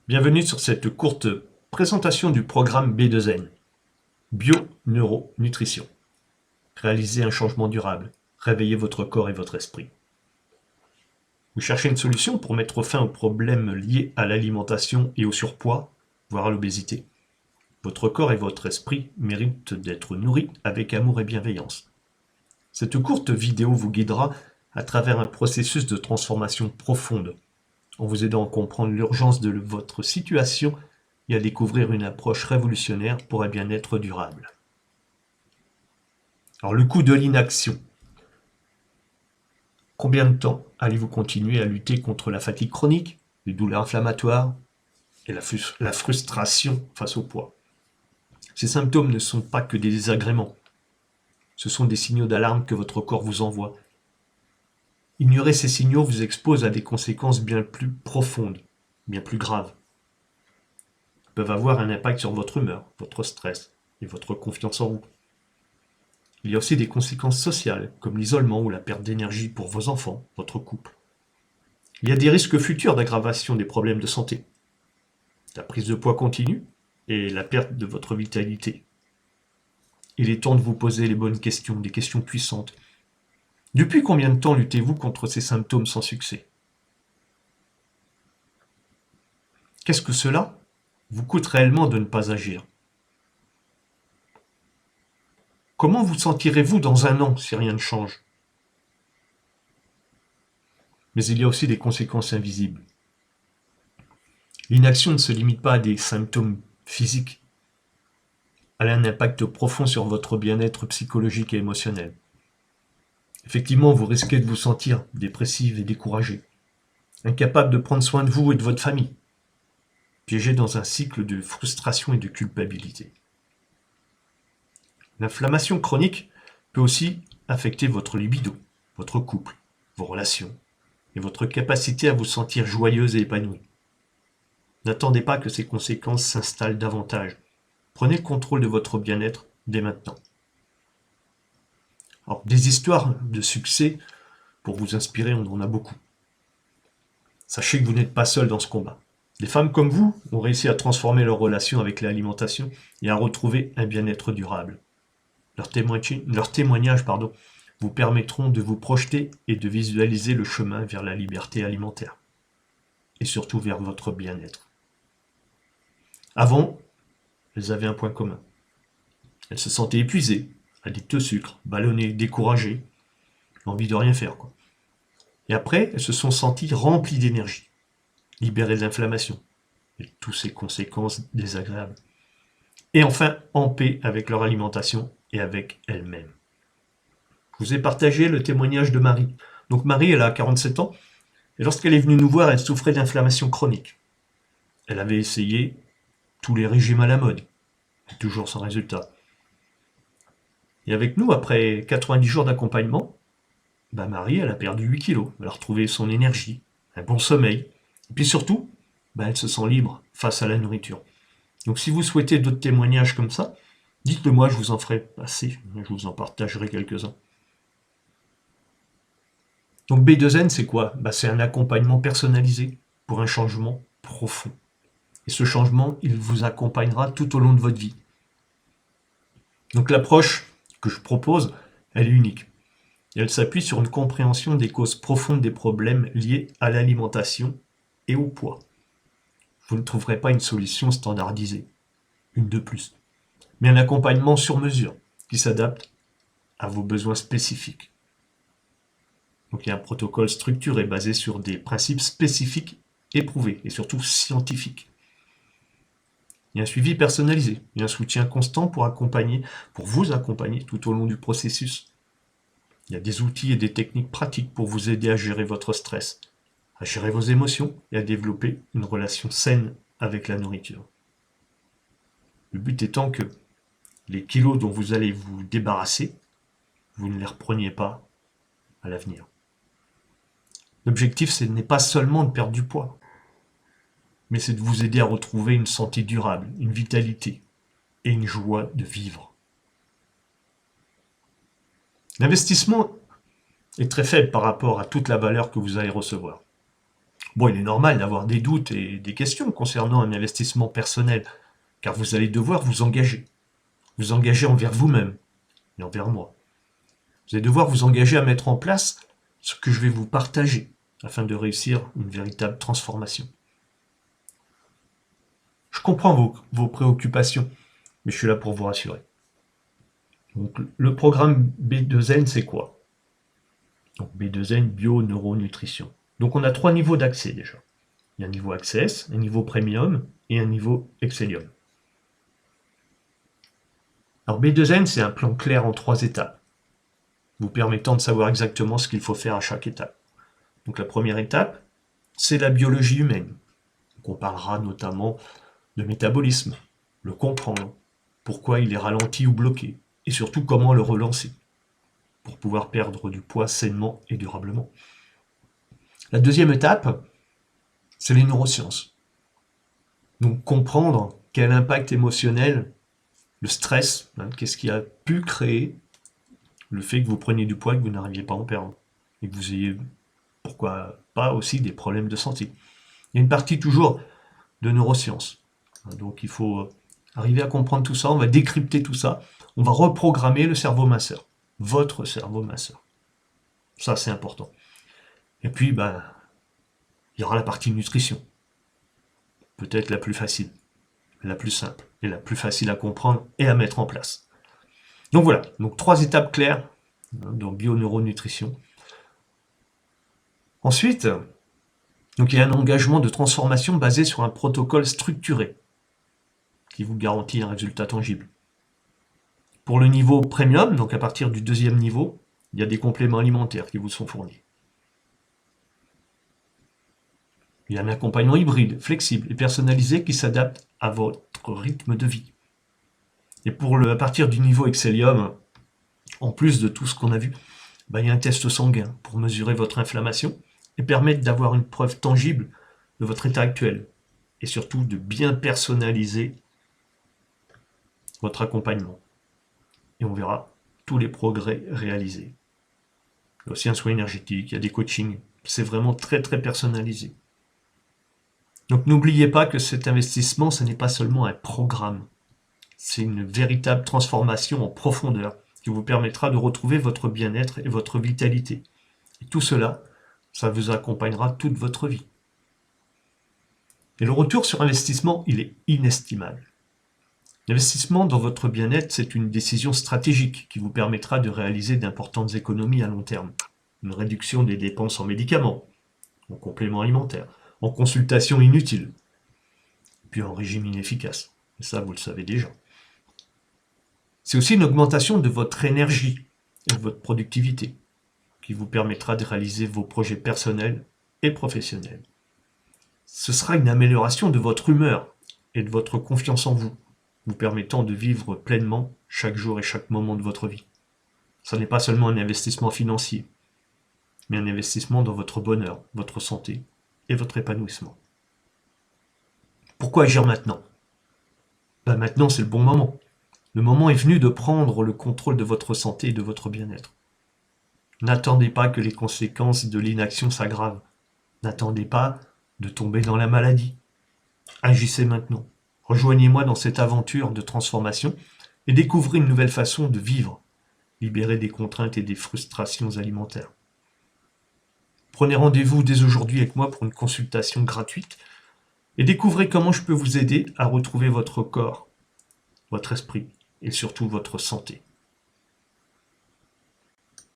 Bienvenue sur cette courte présentation du programme B2N, Bio-Neuro-Nutrition. Réalisez un changement durable, réveillez votre corps et votre esprit. Vous cherchez une solution pour mettre fin aux problèmes liés à l'alimentation et au surpoids, voire à l'obésité. Votre corps et votre esprit méritent d'être nourris avec amour et bienveillance. Cette courte vidéo vous guidera à travers un processus de transformation profonde, en vous aidant à comprendre l'urgence de votre situation et à découvrir une approche révolutionnaire pour un bien-être durable. Alors, le coût de l'inaction. Combien de temps allez-vous continuer à lutter contre la fatigue chronique, les douleurs inflammatoires et la frustration face au poids? Ces symptômes ne sont pas que des désagréments. Ce sont des signaux d'alarme que votre corps vous envoie. Ignorer ces signaux vous expose à des conséquences bien plus profondes, bien plus graves. Ils peuvent avoir un impact sur votre humeur, votre stress et votre confiance en vous. Il y a aussi des conséquences sociales, comme l'isolement ou la perte d'énergie pour vos enfants, votre couple. Il y a des risques futurs d'aggravation des problèmes de santé, la prise de poids continue et la perte de votre vitalité. Il est temps de vous poser les bonnes questions, des questions puissantes. Depuis combien de temps luttez-vous contre ces symptômes sans succès? Qu'est-ce que cela vous coûte réellement de ne pas agir? Comment vous sentirez-vous dans un an si rien ne change? Mais il y a aussi des conséquences invisibles. L'inaction ne se limite pas à des symptômes physiques. Elle a un impact profond sur votre bien-être psychologique et émotionnel. Effectivement, vous risquez de vous sentir dépressif et découragé, incapable de prendre soin de vous et de votre famille, piégé dans un cycle de frustration et de culpabilité. L'inflammation chronique peut aussi affecter votre libido, votre couple, vos relations et votre capacité à vous sentir joyeuse et épanouie. N'attendez pas que ces conséquences s'installent davantage. Prenez le contrôle de votre bien-être dès maintenant. Alors, des histoires de succès pour vous inspirer, on en a beaucoup. Sachez que vous n'êtes pas seul dans ce combat. Des femmes comme vous ont réussi à transformer leur relation avec l'alimentation et à retrouver un bien-être durable. Leurs témoignages vous permettront de vous projeter et de visualiser le chemin vers la liberté alimentaire. Et surtout vers votre bien-être. Avant, elles avaient un point commun. Elles se sentaient épuisées, addictes au sucre, ballonnées, découragées, envie de rien faire, quoi. Et après, elles se sont senties remplies d'énergie, libérées de l'inflammation, et toutes ces conséquences désagréables. Et enfin, en paix avec leur alimentation et avec elles-mêmes. Je vous ai partagé le témoignage de Marie. Donc Marie, elle a 47 ans, et lorsqu'elle est venue nous voir, elle souffrait d'inflammation chronique. Elle avait essayé tous les régimes à la mode, toujours sans résultat. Et avec nous, après 90 jours d'accompagnement, Marie, elle a perdu 8 kilos. Elle a retrouvé son énergie, un bon sommeil. Et puis surtout, elle se sent libre face à la nourriture. Donc si vous souhaitez d'autres témoignages comme ça, dites-le moi, je vous en ferai passer. Je vous en partagerai quelques-uns. Donc B2N, c'est quoi? C'est un accompagnement personnalisé pour un changement profond. Et ce changement, il vous accompagnera tout au long de votre vie. Donc l'approche que je propose, elle est unique. Et elle s'appuie sur une compréhension des causes profondes des problèmes liés à l'alimentation et au poids. Vous ne trouverez pas une solution standardisée, une de plus, mais un accompagnement sur mesure qui s'adapte à vos besoins spécifiques. Donc il y a un protocole structuré basé sur des principes spécifiques éprouvés et surtout scientifiques. Il y a un suivi personnalisé, il y a un soutien constant pour vous accompagner tout au long du processus. Il y a des outils et des techniques pratiques pour vous aider à gérer votre stress, à gérer vos émotions et à développer une relation saine avec la nourriture. Le but étant que les kilos dont vous allez vous débarrasser, vous ne les repreniez pas à l'avenir. L'objectif, ce n'est pas seulement de perdre du poids, mais c'est de vous aider à retrouver une santé durable, une vitalité et une joie de vivre. L'investissement est très faible par rapport à toute la valeur que vous allez recevoir. Bon, il est normal d'avoir des doutes et des questions concernant un investissement personnel, car vous allez devoir vous engager. Vous engager envers vous-même et envers moi. Vous allez devoir vous engager à mettre en place ce que je vais vous partager afin de réussir une véritable transformation. Je comprends vos préoccupations, mais je suis là pour vous rassurer. Donc, le programme B2N, c'est quoi? Donc, B2N, bio-neuronutrition. Donc, on a 3 niveaux d'accès déjà. Il y a un niveau Access, un niveau Premium et un niveau Excellium. Alors, B2N, c'est un plan clair en 3 étapes, vous permettant de savoir exactement ce qu'il faut faire à chaque étape. Donc, la première étape, c'est la biologie humaine. Donc, on parlera notamment de métabolisme, le comprendre, pourquoi il est ralenti ou bloqué, et surtout comment le relancer, pour pouvoir perdre du poids sainement et durablement. La deuxième étape, c'est les neurosciences. Donc comprendre quel impact émotionnel, le stress, qu'est-ce qui a pu créer le fait que vous preniez du poids et que vous n'arriviez pas à en perdre, et que vous ayez, pourquoi pas, aussi des problèmes de santé. Il y a une partie toujours de neurosciences. Donc il faut arriver à comprendre tout ça, on va décrypter tout ça, on va reprogrammer le cerveau minceur, votre cerveau minceur. Ça c'est important. Et puis il y aura la partie nutrition. Peut-être la plus facile, la plus simple, et la plus facile à comprendre et à mettre en place. Donc voilà, donc 3 étapes claires dans bio-neuronutrition. Ensuite, donc il y a un engagement de transformation basé sur un protocole structuré qui vous garantit un résultat tangible. Pour le niveau premium, donc à partir du 2e niveau, il y a des compléments alimentaires qui vous sont fournis. Il y a un accompagnement hybride, flexible et personnalisé qui s'adapte à votre rythme de vie. Et à partir du niveau Excellium, en plus de tout ce qu'on a vu, il y a un test sanguin pour mesurer votre inflammation et permettre d'avoir une preuve tangible de votre état actuel. Et surtout de bien personnaliser votre accompagnement. Et on verra tous les progrès réalisés. Il y a aussi un soin énergétique, il y a des coachings. C'est vraiment très très personnalisé. Donc n'oubliez pas que cet investissement, ce n'est pas seulement un programme. C'est une véritable transformation en profondeur qui vous permettra de retrouver votre bien-être et votre vitalité. Et tout cela, ça vous accompagnera toute votre vie. Et le retour sur investissement, il est inestimable. L'investissement dans votre bien-être, c'est une décision stratégique qui vous permettra de réaliser d'importantes économies à long terme. Une réduction des dépenses en médicaments, en compléments alimentaires, en consultations inutiles, puis en régime inefficace. Et ça, vous le savez déjà. C'est aussi une augmentation de votre énergie et de votre productivité qui vous permettra de réaliser vos projets personnels et professionnels. Ce sera une amélioration de votre humeur et de votre confiance en vous, vous permettant de vivre pleinement chaque jour et chaque moment de votre vie. Ce n'est pas seulement un investissement financier, mais un investissement dans votre bonheur, votre santé et votre épanouissement. Pourquoi agir maintenant? Maintenant, c'est le bon moment. Le moment est venu de prendre le contrôle de votre santé et de votre bien-être. N'attendez pas que les conséquences de l'inaction s'aggravent. N'attendez pas de tomber dans la maladie. Agissez maintenant. Rejoignez-moi dans cette aventure de transformation et découvrez une nouvelle façon de vivre, libérée des contraintes et des frustrations alimentaires. Prenez rendez-vous dès aujourd'hui avec moi pour une consultation gratuite et découvrez comment je peux vous aider à retrouver votre corps, votre esprit et surtout votre santé.